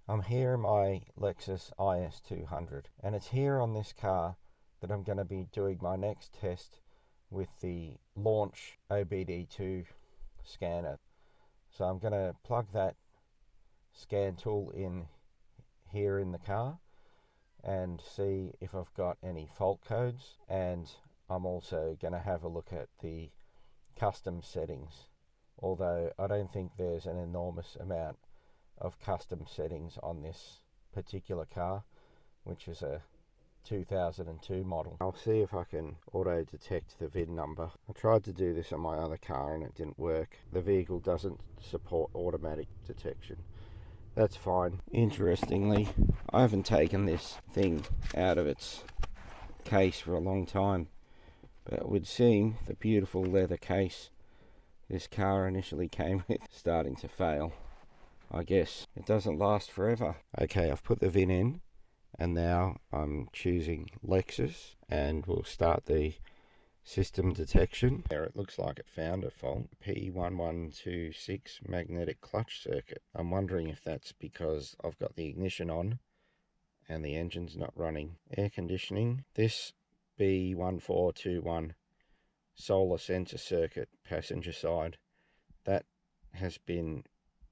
I'm here in my Lexus IS200, and it's here on this car that I'm going to be doing my next test with the Launch OBD2 scanner. So I'm going to plug that scan tool in here in the car and see if I've got any fault codes, and I'm also going to have a look at the custom settings, although I don't think there's an enormous amount of custom settings on this particular car, which is a 2002 model. I'll see if I can auto detect the VIN number. I tried to do this on my other car and it didn't work. The vehicle doesn't support automatic detection. That's fine. Interestingly, I haven't taken this thing out of its case for a long time, but it would seem the beautiful leather case this car initially came with starting to fail. I guess it doesn't last forever. Okay, I've put the VIN in and now I'm choosing Lexus, and we'll start the system detection. There, it looks like it found a fault. P1126 magnetic clutch circuit. I'm wondering if that's because I've got the ignition on and the engine's not running. Air conditioning. This B1421 solar sensor circuit, passenger side, that has been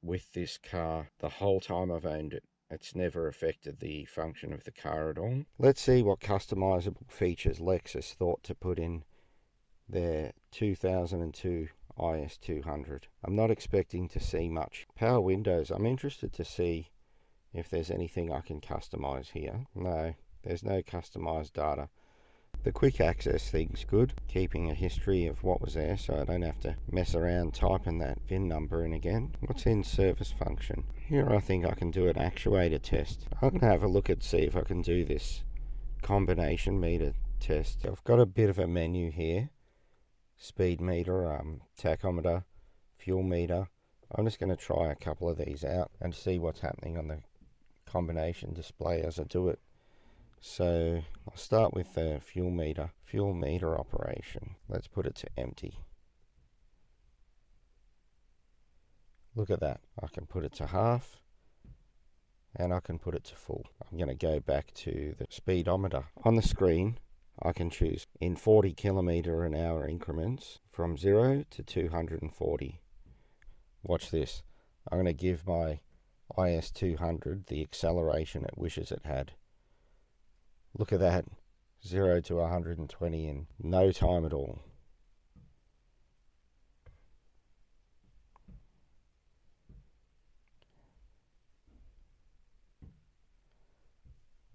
with this car the whole time I've owned it. It's never affected the function of the car at all. Let's see what customizable features Lexus thought to put in their 2002 IS200. I'm not expecting to see much. Power windows. I'm interested to see if there's anything I can customize here. No, there's no customized data. The quick access thing's good, keeping a history of what was there so I don't have to mess around typing that VIN number in again. What's in service function? Here I think I can do an actuator test. I'm going to have a look at see if I can do this combination meter test. I've got a bit of a menu here. Speed meter, tachometer, fuel meter. I'm just going to try a couple of these out and see what's happening on the combination display as I do it. So I'll start with the fuel meter operation. Let's put it to empty. Look at that. I can put it to half and I can put it to full. I'm going to go back to the speedometer. On the screen I can choose in 40 kilometer an hour increments from 0 to 240. Watch this. I'm going to give my IS200 the acceleration it wishes it had. Look at that, 0 to 120 in no time at all.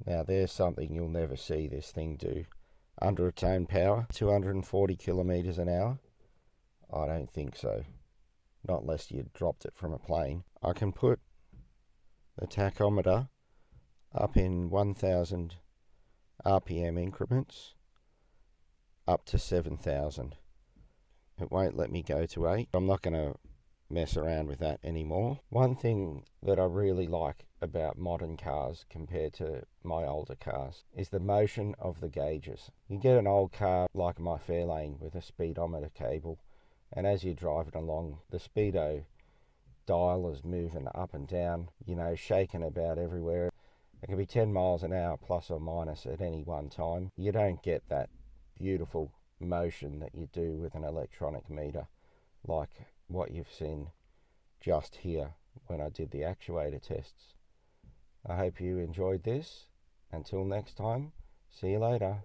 Now there's something you'll never see this thing do. Under its own power, 240 kilometers an hour? I don't think so. Not unless you dropped it from a plane. I can put the tachometer up in 1000 RPM increments up to 7,000. It won't let me go to 8. I'm not going to mess around with that anymore. One thing that I really like about modern cars compared to my older cars is the motion of the gauges. You get an old car like my Fairlane with a speedometer cable, and as you're driving along, the speedo dial is moving up and down, you know, shaking about everywhere. It can be 10 miles an hour plus or minus at any one time. You don't get that beautiful motion that you do with an electronic meter, like what you've seen just here when I did the actuator tests. I hope you enjoyed this. Until next time, see you later.